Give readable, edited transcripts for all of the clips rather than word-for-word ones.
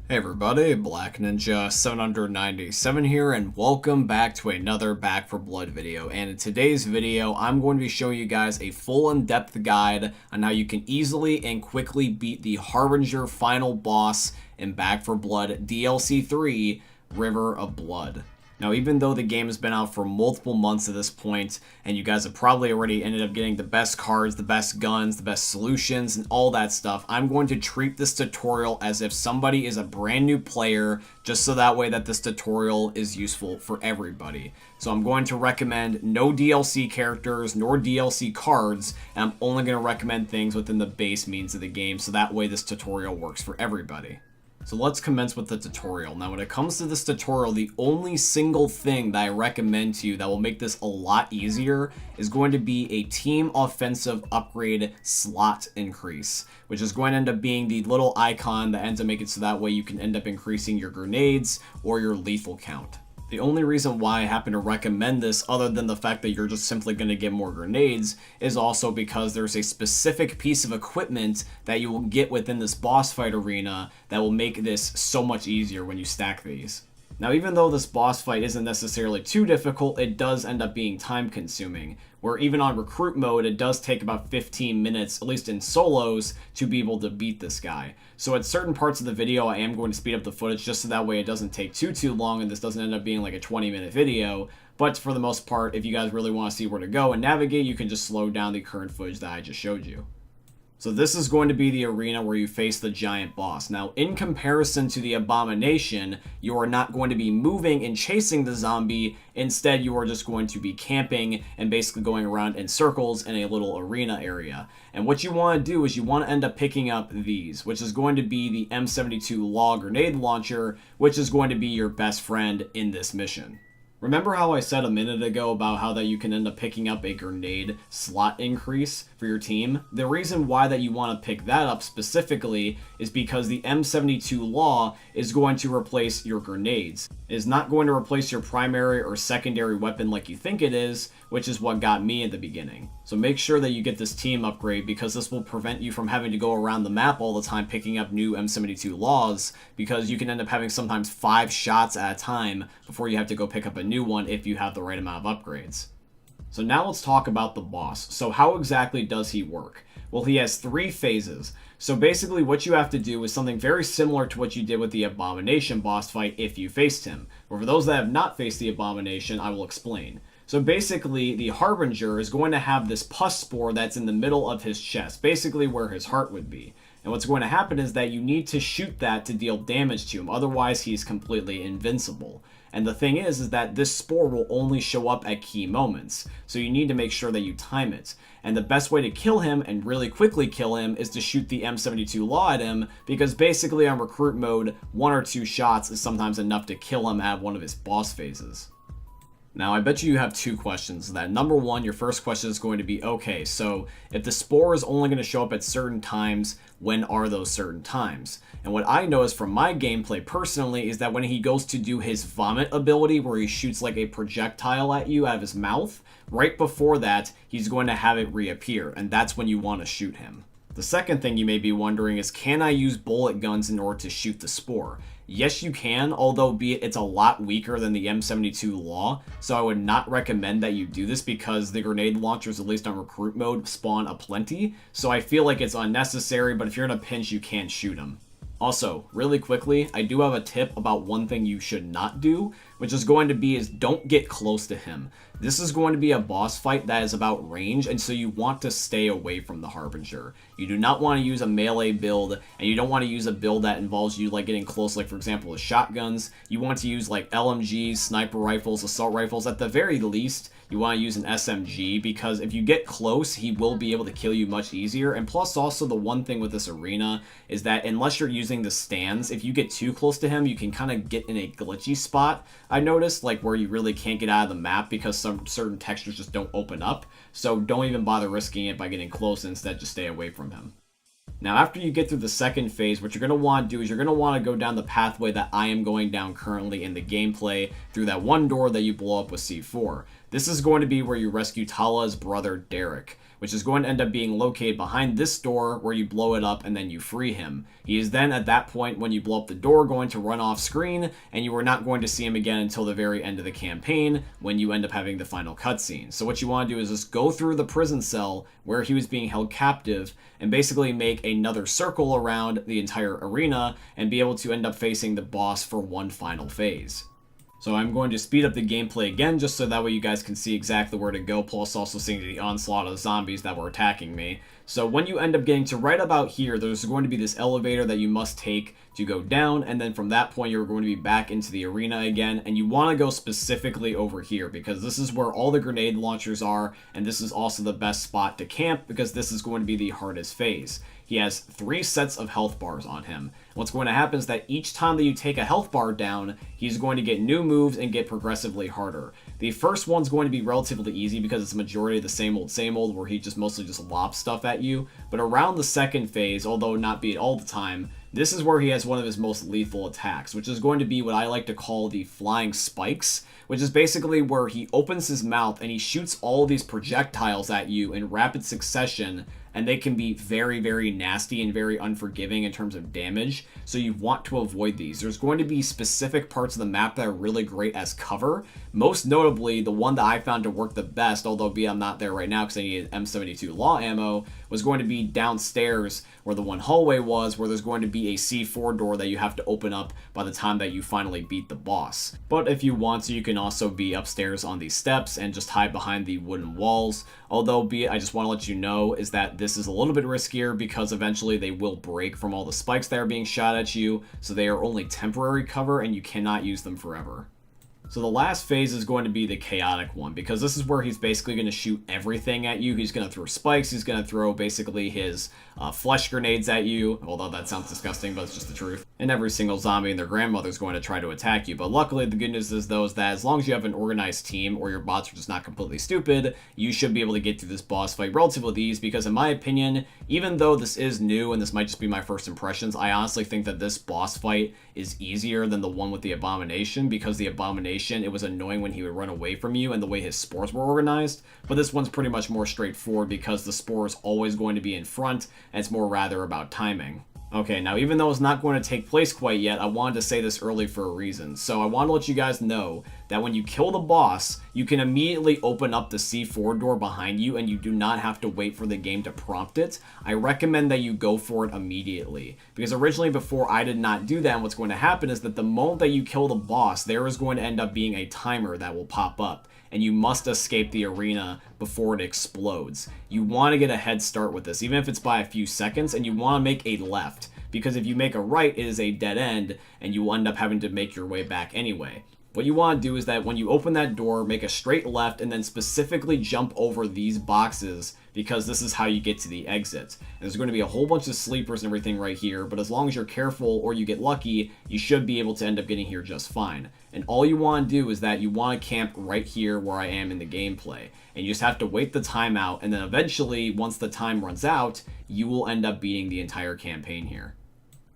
Hey everybody, Black Ninja 797 here, and welcome back to another Back 4 Blood video. And in today's video, I'm going to be showing you guys a full in-depth guide on how you can easily and quickly beat the Harbinger final boss in Back 4 Blood DLC 3, River of Blood. Now, even though the game has been out for multiple months at this point, and you guys have probably already ended up getting the best cards, the best guns, the best solutions, and all that stuff, I'm going to treat this tutorial as if somebody is a brand new player, just so that way that this tutorial is useful for everybody. So I'm going to recommend no DLC characters nor DLC cards, and I'm only going to recommend things within the base means of the game, so that way this tutorial works for everybody. So let's commence with the tutorial. Now, when it comes to this tutorial, the only single thing that I recommend to you that will make this a lot easier is going to be a team offensive upgrade slot increase, which is going to end up being the little icon that ends up making it so that way you can end up increasing your grenades or your lethal count. The only reason why I happen to recommend this, other than the fact that you're just simply going to get more grenades, is also because there's a specific piece of equipment that you will get within this boss fight arena that will make this so much easier when you stack these. Now, even though this boss fight isn't necessarily too difficult, it does end up being time consuming, where even on recruit mode, it does take about 15 minutes, at least in solos, to be able to beat this guy. So at certain parts of the video, I am going to speed up the footage just so that way it doesn't take too long and this doesn't end up being like a 20-minute video. But for the most part, if you guys really want to see where to go and navigate, you can just slow down the current footage that I just showed you. So this is going to be the arena where you face the giant boss. Now, in comparison to the Abomination, you are not going to be moving and chasing the zombie. Instead, you are just going to be camping and basically going around in circles in a little arena area. And what you want to do is you want to end up picking up these, which is going to be the M72 Law Grenade Launcher, which is going to be your best friend in this mission. Remember how I said a minute ago about how that you can end up picking up a grenade slot increase for your team? The reason why that you want to pick that up specifically is because the M72 Law is going to replace your grenades. It is not going to replace your primary or secondary weapon like you think it is, which is what got me at the beginning. So make sure that you get this team upgrade, because this will prevent you from having to go around the map all the time picking up new M72 Laws, because you can end up having sometimes 5 shots at a time before you have to go pick up a new one if you have the right amount of upgrades. So now let's talk about the boss. So how exactly does he work? Well, he has 3 phases. So basically what you have to do is something very similar to what you did with the Abomination boss fight if you faced him. But for those that have not faced the Abomination, I will explain. So basically, the Harbinger is going to have this pus spore that's in the middle of his chest, basically where his heart would be. And what's going to happen is that you need to shoot that to deal damage to him, otherwise he's completely invincible. And the thing is that this spore will only show up at key moments, so you need to make sure that you time it. And the best way to kill him, and really quickly kill him, is to shoot the M72 Law at him, because basically on recruit mode, 1 or 2 shots is sometimes enough to kill him at one of his boss phases. Now, I bet you have 2 questions. That number 1, your first question is going to be, okay, so if the spore is only going to show up at certain times, when are those certain times? And what I noticed from my gameplay personally is that when he goes to do his vomit ability, where he shoots like a projectile at you out of his mouth, right before that, he's going to have it reappear, and that's when you want to shoot him. The second thing you may be wondering is, can I use bullet guns in order to shoot the spore? Yes, you can, although be it it's a lot weaker than the M72 Law, so I would not recommend that you do this because the grenade launchers, at least on recruit mode, spawn aplenty, so I feel like it's unnecessary, but if you're in a pinch, you can shoot them. Also, really quickly, I do have a tip about one thing you should not do, which is going to be is don't get close to him. This is going to be a boss fight that is about range, and so you want to stay away from the Harbinger. You do not want to use a melee build, and you don't want to use a build that involves you like getting close, like for example with shotguns. You want to use like LMGs, sniper rifles, assault rifles. At the very least, you want to use an SMG, because if you get close, he will be able to kill you much easier. And plus also the one thing with this arena is that unless you're using the stands, if you get too close to him, you can kind of get in a glitchy spot, I noticed, like where you really can't get out of the map because some certain textures just don't open up. So don't even bother risking it by getting close, and instead just stay away from him. Now, after you get through the second phase, what you're going to want to do is you're going to want to go down the pathway that I am going down currently in the gameplay through that one door that you blow up with C4. this is going to be where you rescue Tala's brother Derek, which is going to end up being located behind this door where you blow it up and then you free him. He is then, at that point, when you blow up the door, going to run off screen, and you are not going to see him again until the very end of the campaign, when you end up having the final cutscene. So what you want to do is just go through the prison cell where he was being held captive, and basically make another circle around the entire arena, and be able to end up facing the boss for one final phase. So I'm going to speed up the gameplay again, just so that way you guys can see exactly where to go, plus also seeing the onslaught of zombies that were attacking me. So when you end up getting to right about here, there's going to be this elevator that you must take to go down, and then from that point you're going to be back into the arena again, and you want to go specifically over here, because this is where all the grenade launchers are, and this is also the best spot to camp, because this is going to be the hardest phase. He has 3 sets of health bars on him. What's going to happen is that each time that you take a health bar down, he's going to get new moves and get progressively harder. The first one's going to be relatively easy because it's a majority of the same old, where he just mostly just lobs stuff at you. But around the second phase, although not be it all the time, this is where he has one of his most lethal attacks, which is going to be what I like to call the flying spikes, which is basically where he opens his mouth and he shoots all of these projectiles at you in rapid succession, and they can be very, very nasty and very unforgiving in terms of damage, so you want to avoid these. There's going to be specific parts of the map that are really great as cover. Most notably, the one that I found to work the best, although I'm not there right now because I need M72 law ammo, was going to be downstairs where the one hallway was, where there's going to be a C4 door that you have to open up by the time that you finally beat the boss. But if you want to, you can also be upstairs on these steps and just hide behind the wooden walls. Although, I just want to let you know is that this is a little bit riskier because eventually they will break from all the spikes that are being shot at you, so they are only temporary cover and you cannot use them forever. So the last phase is going to be the chaotic one, because this is where he's basically going to shoot everything at you. He's going to throw spikes, he's going to throw basically his flesh grenades at you, although that sounds disgusting, but it's just the truth. And every single zombie and their grandmother is going to try to attack you. But luckily, the good news is, though, is that as long as you have an organized team, or your bots are just not completely stupid, you should be able to get through this boss fight relatively with ease, because in my opinion, even though this is new, and this might just be my first impressions, I honestly think that this boss fight is easier than the one with the Abomination, because the Abomination, it was annoying when he would run away from you and the way his spores were organized, but this one's pretty much more straightforward because the spore is always going to be in front, and it's more rather about timing. Okay, now even though it's not going to take place quite yet, I wanted to say this early for a reason. So I want to let you guys know that when you kill the boss, you can immediately open up the C4 door behind you and you do not have to wait for the game to prompt it. I recommend that you go for it immediately, because originally before I did not do that, and what's going to happen is that the moment that you kill the boss, there is going to end up being a timer that will pop up, and you must escape the arena before it explodes. You want to get a head start with this, even if it's by a few seconds, and you want to make a left, because if you make a right, it is a dead end, and you will end up having to make your way back anyway. What you want to do is that when you open that door, make a straight left, and then specifically jump over these boxes, because this is how you get to the exit. And there's going to be a whole bunch of sleepers and everything right here, but as long as you're careful or you get lucky, you should be able to end up getting here just fine. And all you want to do is that you want to camp right here where I am in the gameplay. And you just have to wait the time out, and then eventually, once the time runs out, you will end up beating the entire campaign here.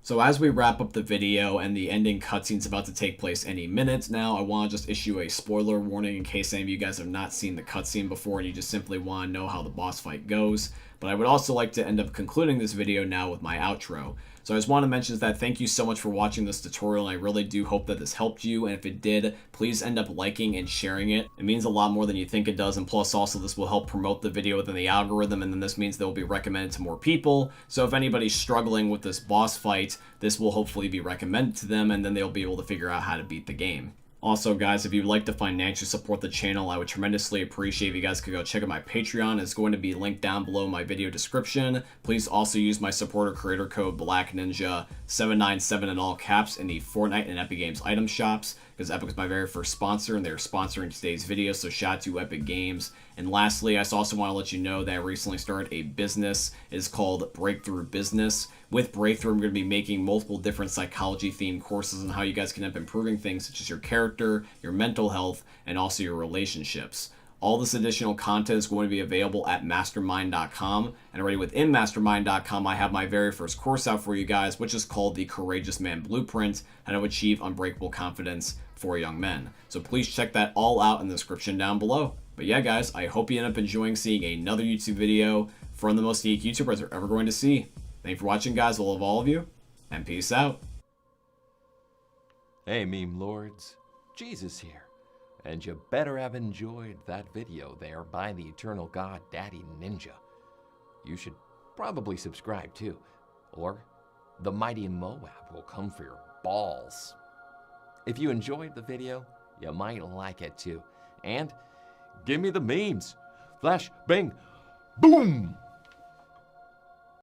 So as we wrap up the video, and the ending cutscene's about to take place any minute now, I want to just issue a spoiler warning in case any of you guys have not seen the cutscene before and you just simply want to know how the boss fight goes. But I would also like to end up concluding this video now with my outro. So I just want to mention that thank you so much for watching this tutorial, and I really do hope that this helped you, and if it did, please end up liking and sharing it. It means a lot more than you think it does, and plus also this will help promote the video within the algorithm, and then this means they will be recommended to more people. So if anybody's struggling with this boss fight, this will hopefully be recommended to them, and then they'll be able to figure out how to beat the game. Also, guys, if you'd like to financially support the channel, I would tremendously appreciate if you guys could go check out my Patreon. It's going to be linked down below my video description. Please also use my supporter creator code BlackNinja797 in all caps in the Fortnite and Epic Games item shops, because Epic is my very first sponsor and they're sponsoring today's video, so shout out to Epic Games. And lastly, I also want to let you know that I recently started a business. It is called Breakthrough Business. With Breakthrough, I'm going to be making multiple different psychology-themed courses on how you guys can end up improving things such as your character, your mental health, and also your relationships. All this additional content is going to be available at mastermind.com. And already within mastermind.com, I have my very first course out for you guys, which is called the Courageous Man Blueprint, How to Achieve Unbreakable Confidence for Young Men. So please check that all out in the description down below. But yeah, guys, I hope you end up enjoying seeing another YouTube video from the most unique YouTubers you're ever going to see. Thank you for watching, guys. I love all of you, and peace out. Hey, meme lords, Jesus here. And you better have enjoyed that video there by the Eternal God Daddy Ninja. You should probably subscribe too, or the mighty Moab will come for your balls. If you enjoyed the video, you might like it too. And give me the memes. Flash, bang, boom!